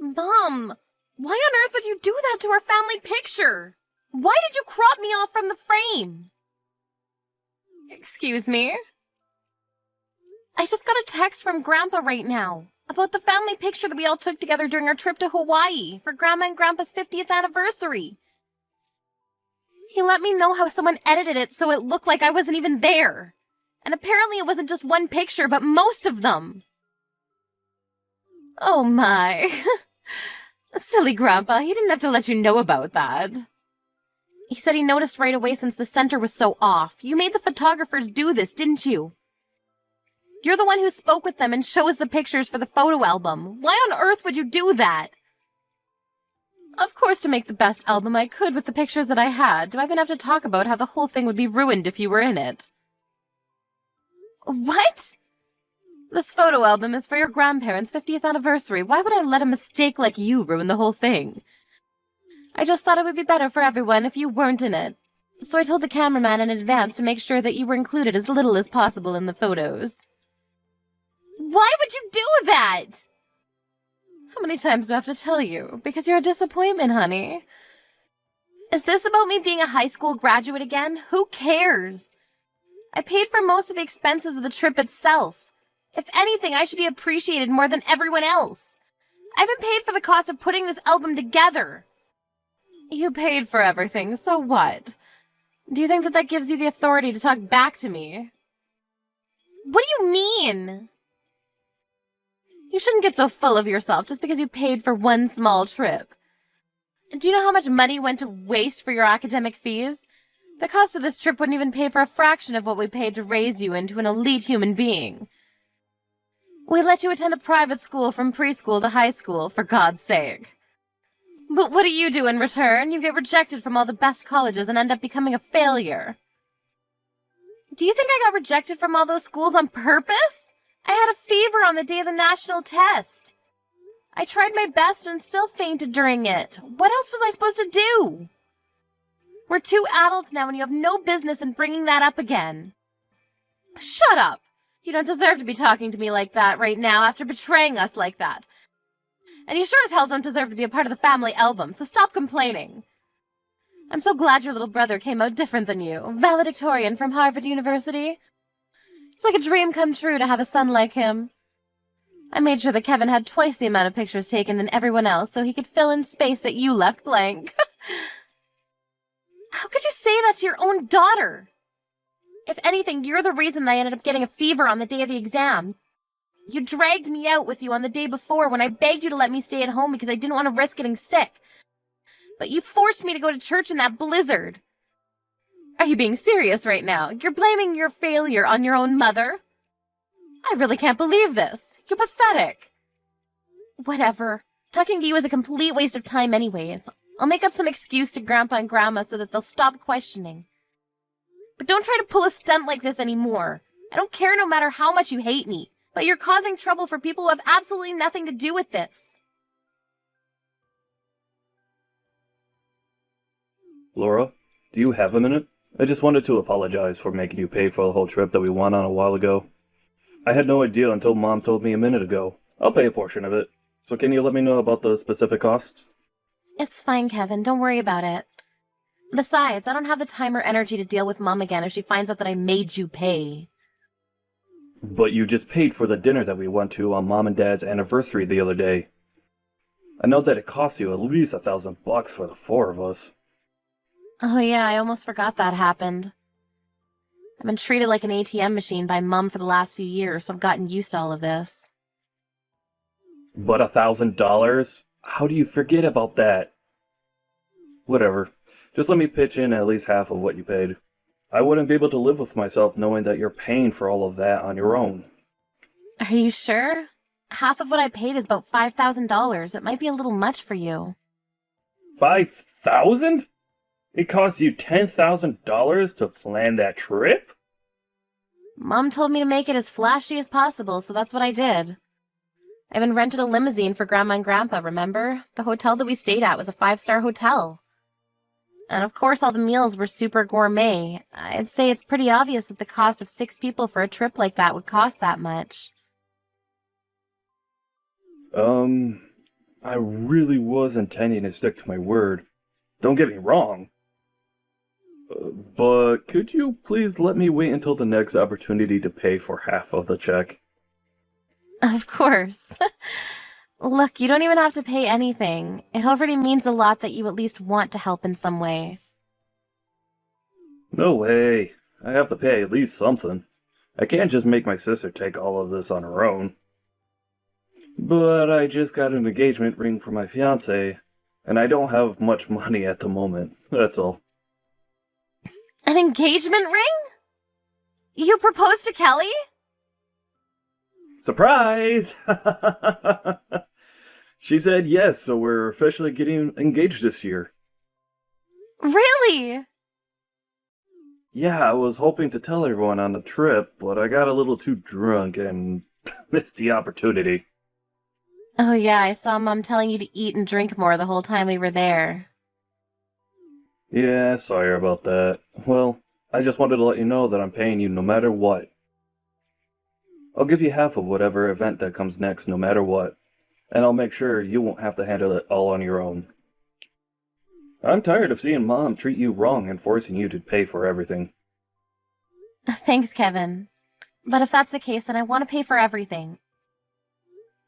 Mom, why on earth would you do that to our family picture? Why did you crop me off from the frame? Excuse me? I just got a text from Grandpa right now about the family picture that we all took together during our trip to Hawaii for Grandma and Grandpa's 50th anniversary. He let me know how someone edited it so it looked like I wasn't even there. And apparently it wasn't just one picture, but most of them. Oh my. Silly Grandpa, he didn't have to let you know about that. He said he noticed right away since the center was so off. You made the photographers do this, didn't you? You're the one who spoke with them and chose the pictures for the photo album. Why on earth would you do that? Of course, to make the best album I could with the pictures that I had. Do I even have to talk about how the whole thing would be ruined if you were in it? What? This photo album is for your grandparents' 50th anniversary. Why would I let a mistake like you ruin the whole thing? I just thought it would be better for everyone if you weren't in it. So I told the cameraman in advance to make sure that you were included as little as possible in the photos. Why would you do that? How many times do I have to tell you? Because you're a disappointment, honey. Is this about me being a high school graduate again? Who cares? I paid for most of the expenses of the trip itself. If anything, I should be appreciated more than everyone else. I even paid for the cost of putting this album together. You paid for everything, so what? Do you think that gives you the authority to talk back to me? What do you mean? You shouldn't get so full of yourself just because you paid for one small trip. Do you know how much money went to waste for your academic fees? The cost of this trip wouldn't even pay for a fraction of what we paid to raise you into an elite human being. We let you attend a private school from preschool to high school, for God's sake. But what do you do in return? You get rejected from all the best colleges and end up becoming a failure. Do you think I got rejected from all those schools on purpose? I had a fever on the day of the national test. I tried my best and still fainted during it. What else was I supposed to do? We're 2 adults now and you have no business in bringing that up again. Shut up! You don't deserve to be talking to me like that right now after betraying us like that. And you sure as hell don't deserve to be a part of the family album, so stop complaining. I'm so glad your little brother came out different than you. Valedictorian from Harvard University. It's like a dream come true to have a son like him. I made sure that Kevin had twice the amount of pictures taken than everyone else so he could fill in space that you left blank. How could you say that to your own daughter? If anything, you're the reason that I ended up getting a fever on the day of the exam. You dragged me out with you on the day before when I begged you to let me stay at home because I didn't want to risk getting sick. But you forced me to go to church in that blizzard. Are you being serious right now? You're blaming your failure on your own mother? I really can't believe this. You're pathetic. Whatever. Talking to you is a complete waste of time anyways. I'll make up some excuse to Grandpa and Grandma so that they'll stop questioning. But don't try to pull a stunt like this anymore. I don't care no matter how much you hate me, but you're causing trouble for people who have absolutely nothing to do with this. Laura, do you have a minute? I just wanted to apologize for making you pay for the whole trip that we went on a while ago. I had no idea until Mom told me a minute ago. I'll pay a portion of it. So can you let me know about the specific costs? It's fine, Kevin. Don't worry about it. Besides, I don't have the time or energy to deal with Mom again if she finds out that I made you pay. But you just paid for the dinner that we went to on Mom and Dad's anniversary the other day. I know that it cost you at least $1,000 for the 4 of us. Oh yeah, I almost forgot that happened. I've been treated like an ATM machine by Mom for the last few years, so I've gotten used to all of this. But $1,000? How do you forget about that? Whatever. Just let me pitch in at least half of what you paid. I wouldn't be able to live with myself knowing that you're paying for all of that on your own. Are you sure? Half of what I paid is about $5,000. It might be a little much for you. $5,000? It cost you $10,000 to plan that trip? Mom told me to make it as flashy as possible, so that's what I did. I even rented a limousine for Grandma and Grandpa, remember? The hotel that we stayed at was a 5-star hotel. And of course all the meals were super gourmet. I'd say it's pretty obvious that the cost of 6 people for a trip like that would cost that much. I really was intending to stick to my word. Don't get me wrong. But could you please let me wait until the next opportunity to pay for half of the check? Of course. Look, you don't even have to pay anything. It already means a lot that you at least want to help in some way. No way. I have to pay at least something. I can't just make my sister take all of this on her own. But I just got an engagement ring for my fiancé, and I don't have much money at the moment, that's all. An engagement ring? You proposed to Kelly? Surprise! She said yes, so we're officially getting engaged this year. Really? Yeah, I was hoping to tell everyone on the trip, but I got a little too drunk and missed the opportunity. Oh yeah, I saw Mom telling you to eat and drink more the whole time we were there. Yeah, sorry about that. Well, I just wanted to let you know that I'm paying you no matter what. I'll give you half of whatever event that comes next no matter what, and I'll make sure you won't have to handle it all on your own. I'm tired of seeing Mom treat you wrong and forcing you to pay for everything. Thanks, Kevin. But if that's the case, then I want to pay for everything.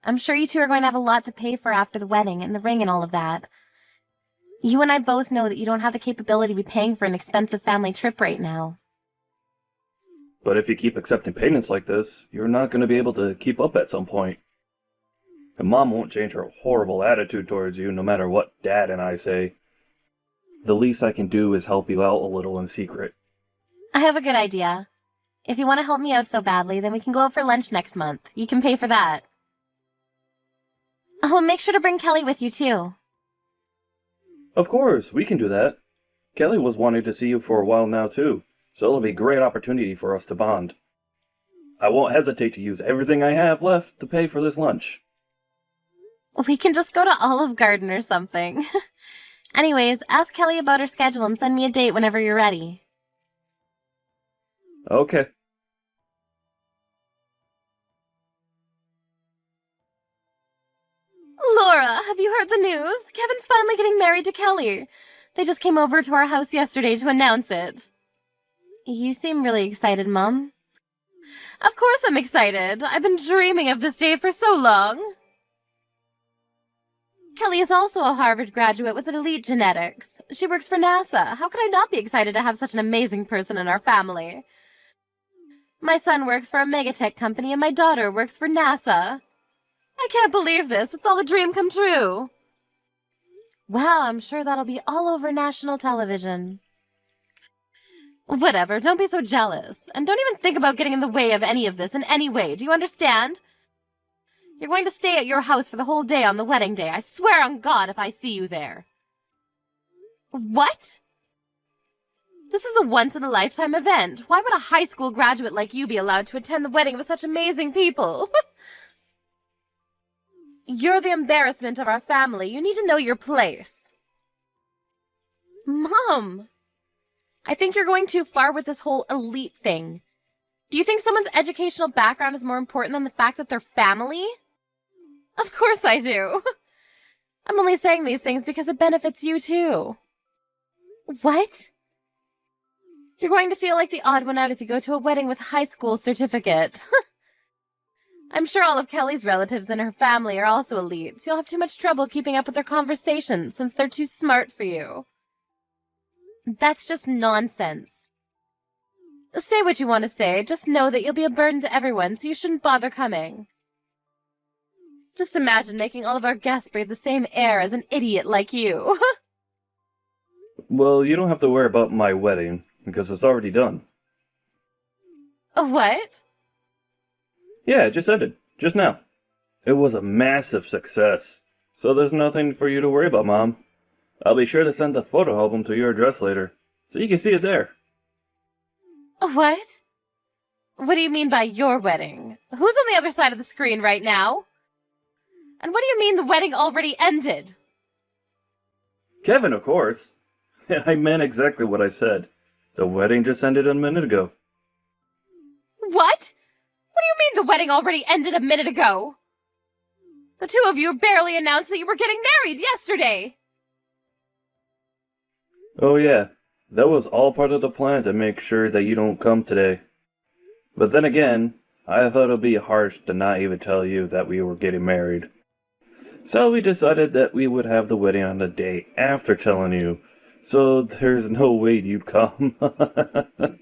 I'm sure you two are going to have a lot to pay for after the wedding and the ring and all of that. You and I both know that you don't have the capability to be paying for an expensive family trip right now. But if you keep accepting payments like this, you're not going to be able to keep up at some point. And Mom won't change her horrible attitude towards you no matter what Dad and I say. The least I can do is help you out a little in secret. I have a good idea. If you want to help me out so badly, then we can go out for lunch next month. You can pay for that. Oh, and make sure to bring Kelly with you, too. Of course, we can do that. Kelly was wanting to see you for a while now, too, so it'll be a great opportunity for us to bond. I won't hesitate to use everything I have left to pay for this lunch. We can just go to Olive Garden or something. Anyways, ask Kelly about her schedule and send me a date whenever you're ready. Okay. Laura, have you heard the news? Kevin's finally getting married to Kelly. They just came over to our house yesterday to announce it. You seem really excited, Mom. Of course I'm excited. I've been dreaming of this day for so long. Kelly is also a Harvard graduate with elite genetics. She works for NASA. How could I not be excited to have such an amazing person in our family? My son works for a megatech company and my daughter works for NASA. I can't believe this. It's all a dream come true. Wow, I'm sure that'll be all over national television. Whatever, don't be so jealous. And don't even think about getting in the way of any of this in any way. Do you understand? You're going to stay at your house for the whole day on the wedding day. I swear on God if I see you there. What? This is a once-in-a-lifetime event. Why would a high school graduate like you be allowed to attend the wedding of such amazing people? You're the embarrassment of our family. You need to know your place. Mom! I think you're going too far with this whole elite thing. Do you think someone's educational background is more important than the fact that they're family? Of course I do. I'm only saying these things because it benefits you too. What? You're going to feel like the odd one out if you go to a wedding with a high school certificate. I'm sure all of Kelly's relatives and her family are also elite, so you'll have too much trouble keeping up with their conversations since they're too smart for you. That's just nonsense. Say what you want to say, just know that you'll be a burden to everyone, so you shouldn't bother coming. Just imagine making all of our guests breathe the same air as an idiot like you. Well, you don't have to worry about my wedding, because it's already done. What? Yeah, it just ended. Just now. It was a massive success. So there's nothing for you to worry about, Mom. I'll be sure to send the photo album to your address later, so you can see it there. What? What do you mean by your wedding? Who's on the other side of the screen right now? And what do you mean the wedding already ended? Kevin, of course. I meant exactly what I said. The wedding just ended a minute ago. What? What do you mean the wedding already ended a minute ago? The two of you barely announced that you were getting married yesterday! Oh yeah, that was all part of the plan to make sure that you don't come today. But then again, I thought it would be harsh to not even tell you that we were getting married. So we decided that we would have the wedding on the day after telling you, so there's no way you'd come. Why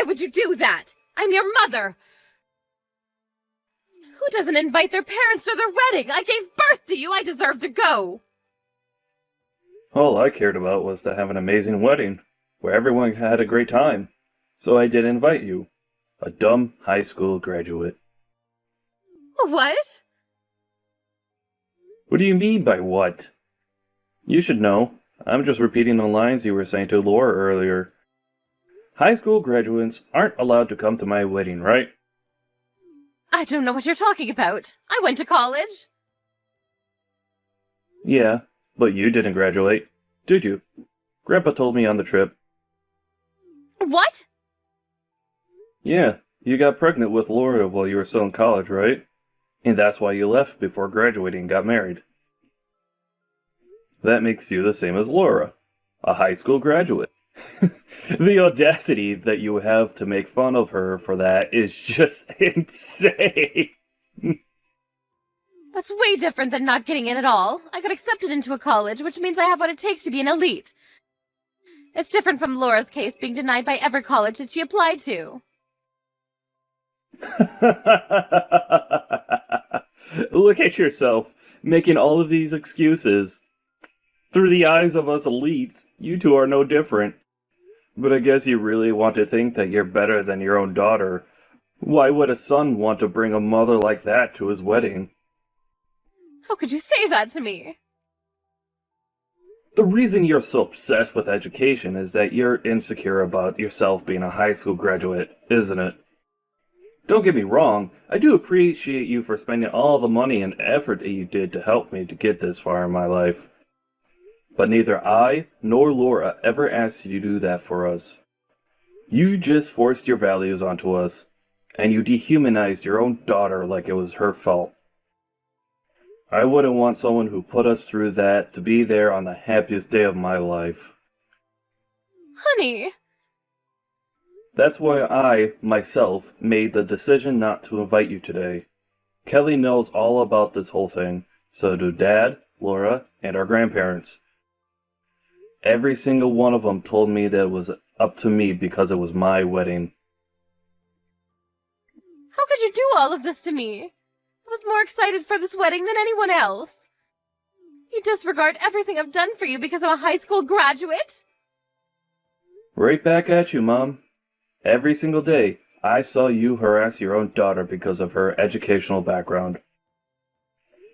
would you do that? I'm your mother! Who doesn't invite their parents to their wedding? I gave birth to you! I deserve to go! All I cared about was to have an amazing wedding, where everyone had a great time. So I did invite you. A dumb high school graduate. What? What do you mean by what? You should know. I'm just repeating the lines you were saying to Laura earlier. High school graduates aren't allowed to come to my wedding, right? I don't know what you're talking about. I went to college. Yeah, but you didn't graduate, did you? Grandpa told me on the trip. What? Yeah, you got pregnant with Laura while you were still in college, right? And that's why you left before graduating and got married. That makes you the same as Laura, a high school graduate. The audacity that you have to make fun of her for that is just insane. That's way different than not getting in at all. I got accepted into a college, which means I have what it takes to be an elite. It's different from Laura's case being denied by every college that she applied to. Look at yourself, making all of these excuses. Through the eyes of us elites, you two are no different. But I guess you really want to think that you're better than your own daughter. Why would a son want to bring a mother like that to his wedding? How could you say that to me? The reason you're so obsessed with education is that you're insecure about yourself being a high school graduate, isn't it? Don't get me wrong, I do appreciate you for spending all the money and effort that you did to help me to get this far in my life. But neither I nor Laura ever asked you to do that for us. You just forced your values onto us, and you dehumanized your own daughter like it was her fault. I wouldn't want someone who put us through that to be there on the happiest day of my life. Honey! That's why I, myself, made the decision not to invite you today. Kelly knows all about this whole thing, so do Dad, Laura, and our grandparents. Every single one of them told me that it was up to me because it was my wedding. How could you do all of this to me? I was more excited for this wedding than anyone else. You disregard everything I've done for you because I'm a high school graduate? Right back at you, Mom. Every single day, I saw you harass your own daughter because of her educational background.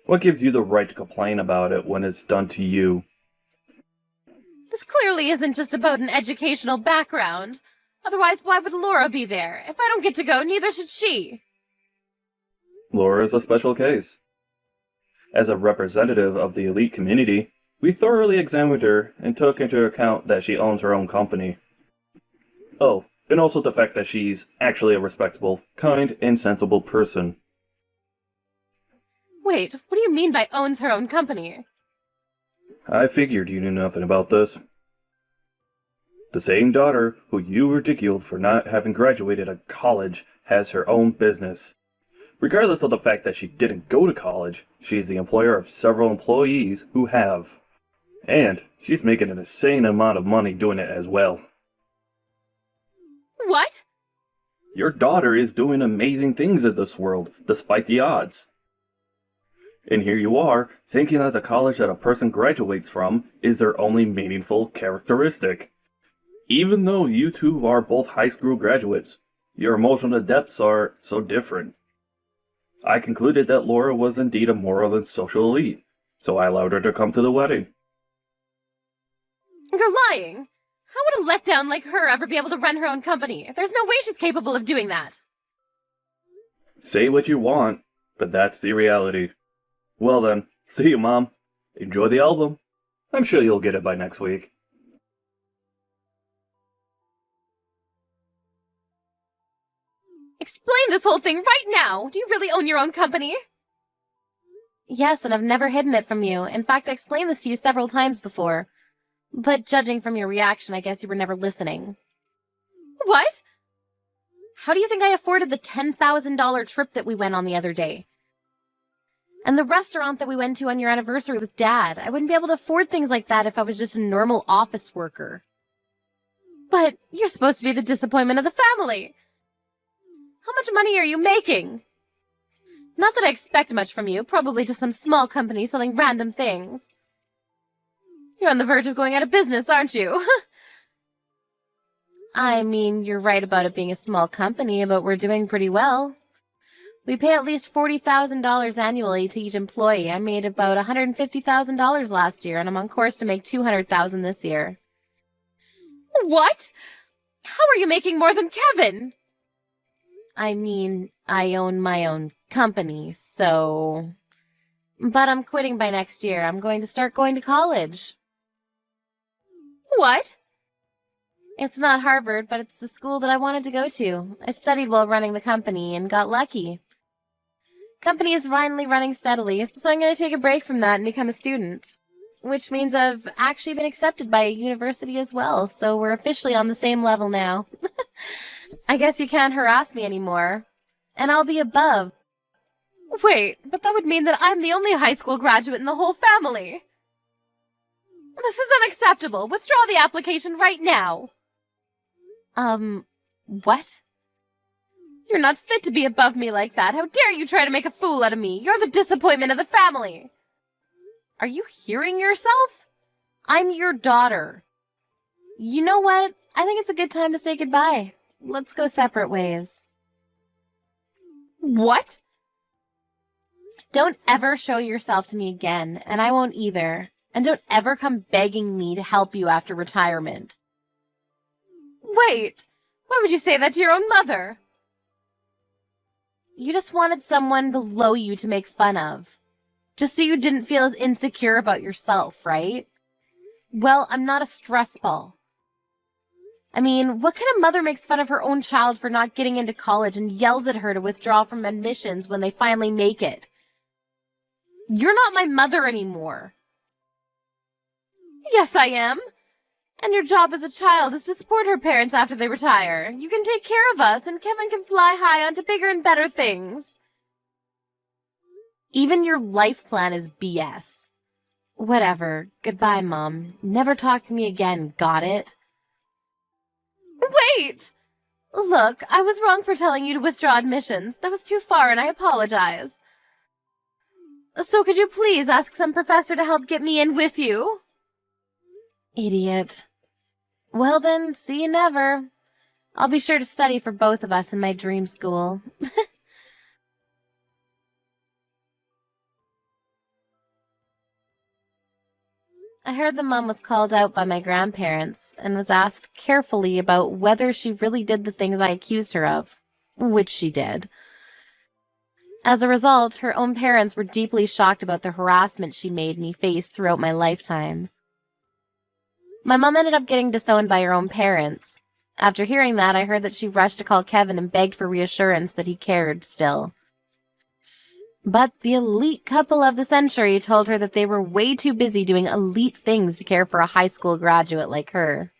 What gives you the right to complain about it when it's done to you? This clearly isn't just about an educational background. Otherwise, why would Laura be there? If I don't get to go, neither should she. Laura is a special case. As a representative of the elite community, we thoroughly examined her and took into account that she owns her own company. Oh, and also the fact that she's actually a respectable, kind, and sensible person. Wait, what do you mean by owns her own company? I figured you knew nothing about this. The same daughter who you ridiculed for not having graduated a college has her own business. Regardless of the fact that she didn't go to college, she's the employer of several employees who have. And she's making an insane amount of money doing it as well. What? Your daughter is doing amazing things in this world, despite the odds. And here you are, thinking that the college that a person graduates from is their only meaningful characteristic. Even though you two are both high school graduates, your emotional depths are so different. I concluded that Laura was indeed a moral and social elite, so I allowed her to come to the wedding. You're lying. How would a letdown like her ever be able to run her own company? There's no way she's capable of doing that. Say what you want, but that's the reality. Well then, see you, Mom. Enjoy the album. I'm sure you'll get it by next week. Explain this whole thing right now. Do you really own your own company? Yes, and I've never hidden it from you. In fact, I explained this to you several times before. But judging from your reaction, I guess you were never listening. What? How do you think I afforded the $10,000 trip that we went on the other day? And the restaurant that we went to on your anniversary with Dad? I wouldn't be able to afford things like that if I was just a normal office worker. But you're supposed to be the disappointment of the family. How much money are you making? Not that I expect much from you, probably just some small company selling random things. You're on the verge of going out of business, aren't you? I mean, you're right about it being a small company, but we're doing pretty well. We pay at least $40,000 annually to each employee. I made about $150,000 last year, and I'm on course to make $200,000 this year. What? How are you making more than Kevin? I mean, I own my own company, so... But I'm quitting by next year. I'm going to start going to college. What? It's not Harvard, but it's the school that I wanted to go to. I studied while running the company and got lucky. Company is finally running steadily, so I'm going to take a break from that and become a student. Which means I've actually been accepted by a university as well, so we're officially on the same level now. I guess you can't harass me anymore. And I'll be above. Wait, but that would mean that I'm the only high school graduate in the whole family. This is unacceptable. Withdraw the application right now. What? You're not fit to be above me like that. How dare you try to make a fool out of me? You're the disappointment of the family. Are you hearing yourself? I'm your daughter. You know what? I think it's a good time to say goodbye. Let's go separate ways. What? Don't ever show yourself to me again, and I won't either. And don't ever come begging me to help you after retirement. Wait! Why would you say that to your own mother? You just wanted someone below you to make fun of. Just so you didn't feel as insecure about yourself, right? Well, I'm not a stress ball. I mean, what kind of mother makes fun of her own child for not getting into college and yells at her to withdraw from admissions when they finally make it? You're not my mother anymore. Yes, I am. And your job as a child is to support her parents after they retire. You can take care of us, and Kevin can fly high onto bigger and better things. Even your life plan is BS. Whatever. Goodbye, Mom. Never talk to me again, got it? Wait! Look, I was wrong for telling you to withdraw admissions. That was too far, and I apologize. So could you please ask some professor to help get me in with you? Idiot. Well then, see you never. I'll be sure to study for both of us in my dream school. I heard the mom was called out by my grandparents and was asked carefully about whether she really did the things I accused her of, which she did. As a result, her own parents were deeply shocked about the harassment she made me face throughout my lifetime. My mom ended up getting disowned by her own parents. After hearing that, I heard that she rushed to call Kevin and begged for reassurance that he cared still. But the elite couple of the century told her that they were way too busy doing elite things to care for a high school graduate like her.